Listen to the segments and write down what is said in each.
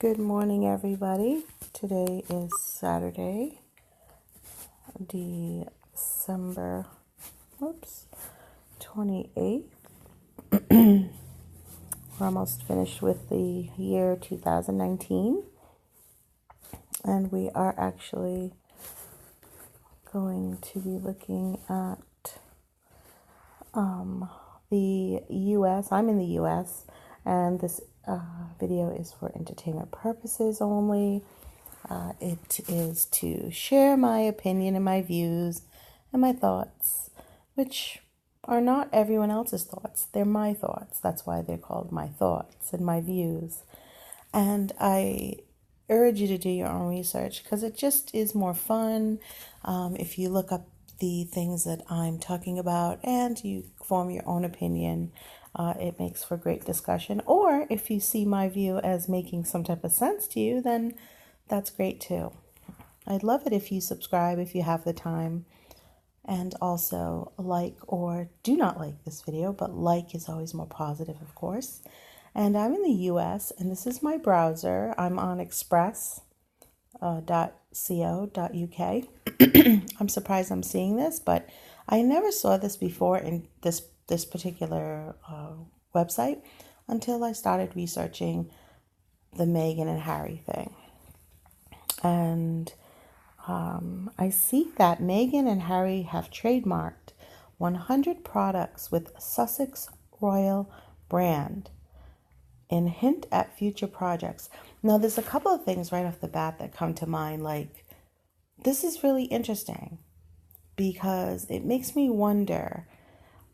Good morning, everybody. Today is Saturday, December 28th. We're almost finished with the year 2019, and we are actually going to be looking at the U.S. I'm in the U.S., and this video is for entertainment purposes only. It is to share my opinion and my views and my thoughts, which are not everyone else's thoughts. They're my thoughts. That's why they're called my thoughts and my views. And I urge you to do your own research because it just is more fun if you look up the things that I'm talking about and you form your own opinion. It makes for great discussion. Or if you see my view as making some type of sense to you, then that's great too. I'd love it if you subscribe if you have the time. And also like or do not like this video, but like is always more positive, of course. And I'm in the US, and this is my browser. I'm on express.co.uk. I'm surprised I'm seeing this, but I never saw this before in this particular website until I started researching the Meghan and Harry thing. And I see that Meghan and Harry have trademarked 100 products with Sussex Royal brand and hint at future projects. Now, there's a couple of things right off the bat that come to mind. Like, this is really interesting because it makes me wonder,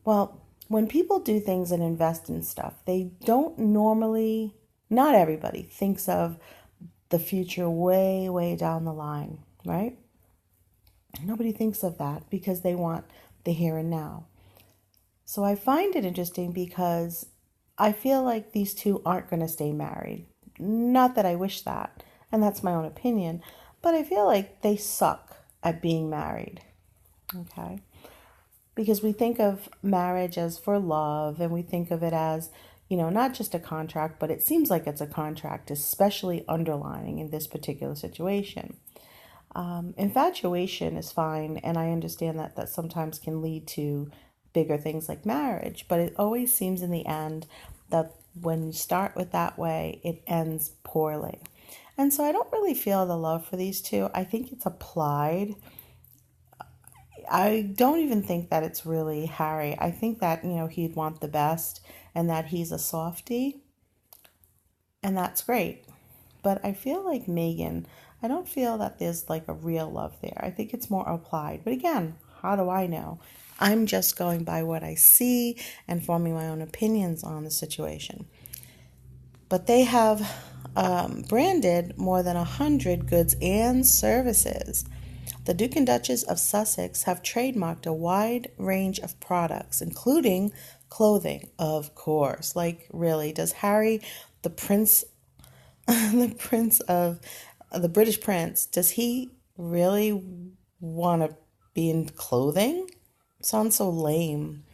well, when people do things and invest in stuff, they don't normally, not everybody thinks of the future way, way down the line, right? Nobody thinks of that because they want the here and now. So I find it interesting because I feel like these two aren't going to stay married. Not that I wish that, and that's my own opinion, but I feel like they suck at being married, okay? Because we think of marriage as for love, and we think of it as, not just a contract, but it seems like it's a contract, especially underlining in this particular situation. Infatuation is fine, and I understand that sometimes can lead to bigger things like marriage, but it always seems in the end that when you start with that way, it ends poorly. And so I don't really feel the love for these two. I think it's applied. I don't even think that it's really Harry. I think that, he'd want the best and that he's a softie, and that's great. But I feel like Meghan, I don't feel that there's like a real love there. I think it's more applied. But again, how do I know? I'm just going by what I see and forming my own opinions on the situation. But they have branded more than 100 goods and services. The Duke and Duchess of Sussex have trademarked a wide range of products, including clothing, of course. Like, really, does Harry, the British Prince, does he really want to be in clothing? Sounds so lame.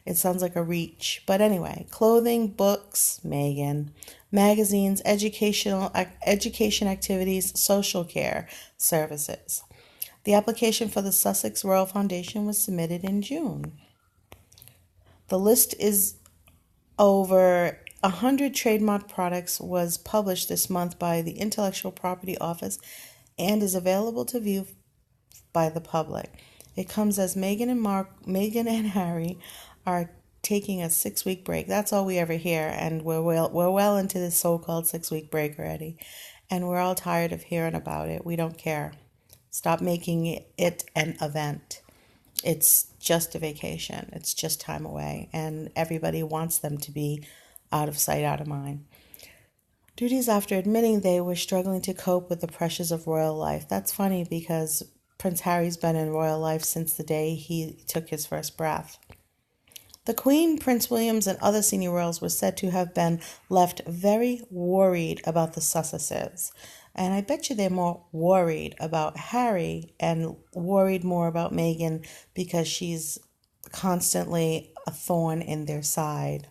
It sounds like a reach. But anyway, clothing, books, Meghan, magazines, education activities, social care services. The application for the Sussex Royal Foundation was submitted in June. The list is over 100 trademark products was published this month by the Intellectual Property Office and is available to view by the public. It comes as Meghan and Harry are taking a 6-week break. That's all we ever hear, and we're well into this so-called 6-week break already, and we're all tired of hearing about it. We don't care. Stop making it an event. It's just a vacation. It's just time away, and everybody wants them to be out of sight, out of mind. Duties after admitting they were struggling to cope with the pressures of royal life. That's funny because Prince Harry's been in royal life since the day he took his first breath. The Queen, Prince William, and other senior royals were said to have been left very worried about the Sussexes. And I bet you they're more worried about Harry and worried more about Meghan because she's constantly a thorn in their side.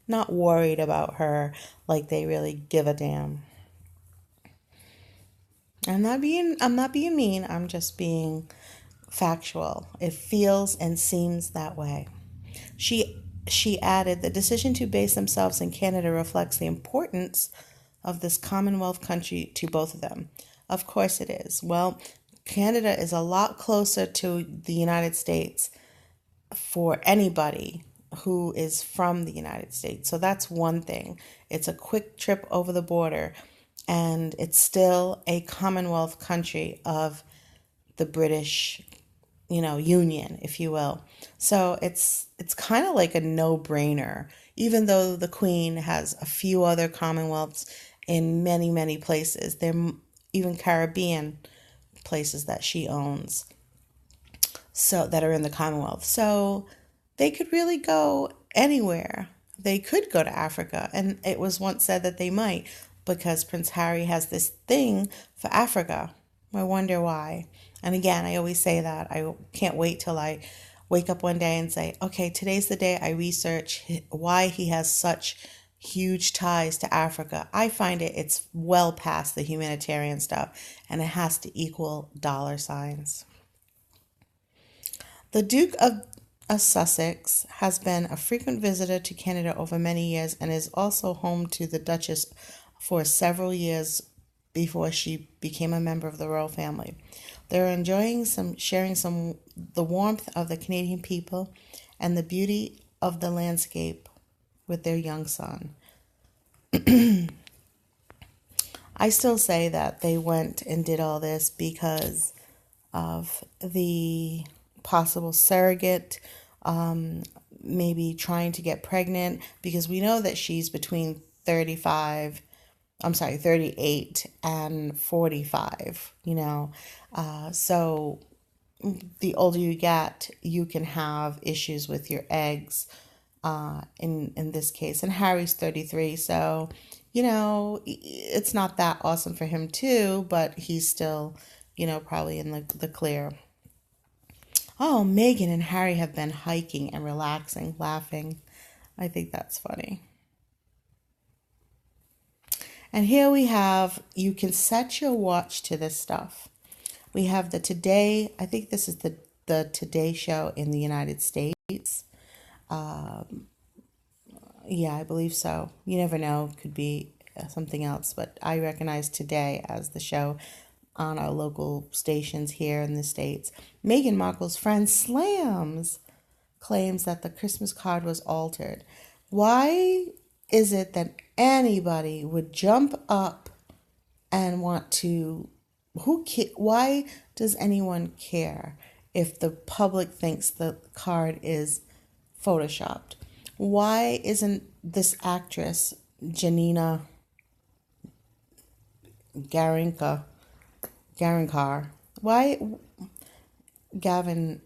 Not worried about her like they really give a damn. I'm not being mean. I'm just being factual. It feels and seems that way. She added, the decision to base themselves in Canada reflects the importance of this Commonwealth country to both of them. Of course it is. Well, Canada is a lot closer to the United States for anybody who is from the United States. So that's one thing. It's a quick trip over the border, and it's still a Commonwealth country of the British, union, if you will. So it's kind of like a no-brainer, even though the Queen has a few other Commonwealths in many, many places. There are even Caribbean places that she owns, so that are in the Commonwealth. So they could really go anywhere. They could go to Africa, and it was once said that they might because Prince Harry has this thing for Africa. I wonder why. And again, I always say that. I can't wait till I wake up one day and say, okay, today's the day I research why he has such huge ties to Africa. I find it's well past the humanitarian stuff, and it has to equal dollar signs. The Duke of Sussex has been a frequent visitor to Canada over many years and is also home to the Duchess for several years before she became a member of the royal family. They're enjoying sharing the warmth of the Canadian people and the beauty of the landscape with their young son. I still say that they went and did all this because of the possible surrogate, maybe trying to get pregnant, because we know that she's between 38 and 45, so the older you get, you can have issues with your eggs, in this case. And Harry's 33, so, it's not that awesome for him too, but he's still, probably in the clear. Oh, Meghan and Harry have been hiking and relaxing, laughing. I think that's funny. And here we have, you can set your watch to this stuff. We have the Today, I think this is the Today Show in the United States. Yeah, I believe so. You never know, could be something else, but I recognize Today as the show on our local stations here in the States. Meghan Markle's friend Slams claims that the Christmas card was altered. Why is it that anybody would jump up and want to, why does anyone care if the public thinks the card is photoshopped? Why isn't this actress, Janina Gavankar, why Gavin,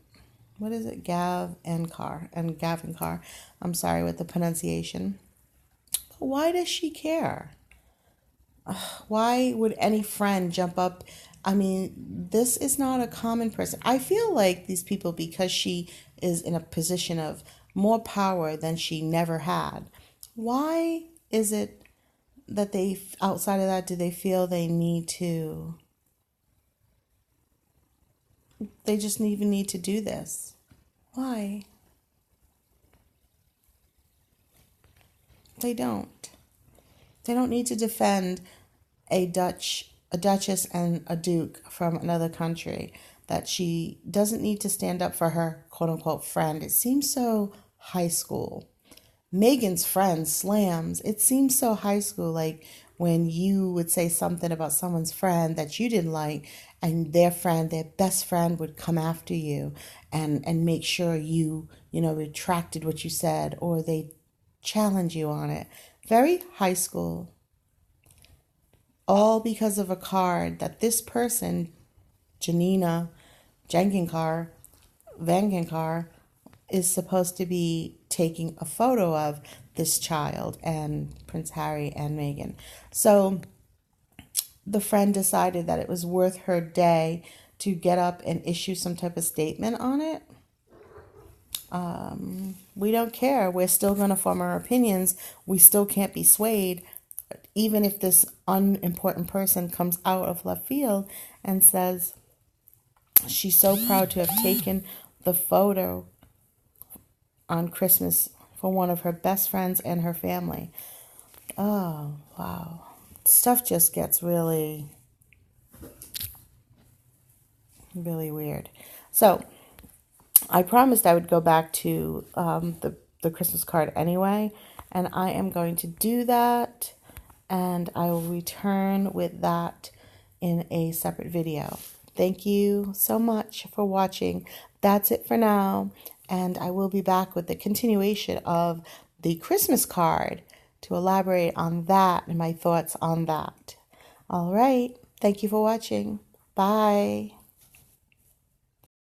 what is it? Gavankar. I'm sorry with the pronunciation. But why does she care? Why would any friend jump up? I mean, this is not a common person. I feel like these people, because she is in a position of more power than she never had, why is it that they, outside of that, do they feel they need to, they just even need to do this? Why? They don't. They don't need to defend a duchess and a duke from another country. That she doesn't need to stand up for her quote unquote friend. It seems so high school. Meghan's friend slams. It seems so high school, like when you would say something about someone's friend that you didn't like, and their friend, their best friend, would come after you and make sure you, retracted what you said, or they challenge you on it. Very high school. All because of a card that this person, Janina Gavankar, is supposed to be taking a photo of this child and Prince Harry and Meghan. So the friend decided that it was worth her day to get up and issue some type of statement on it. We don't care. We're still going to form our opinions. We still can't be swayed. even if this unimportant person comes out of left field and says she's so proud to have taken the photo on Christmas for one of her best friends and her family. Oh, wow. Stuff just gets really, really weird. So I promised I would go back to the Christmas card anyway, and I am going to do that, and I will return with that in a separate video. Thank you so much for watching. That's it for now, and I will be back with the continuation of the Christmas card to elaborate on that and my thoughts on that. All right. Thank you for watching. Bye.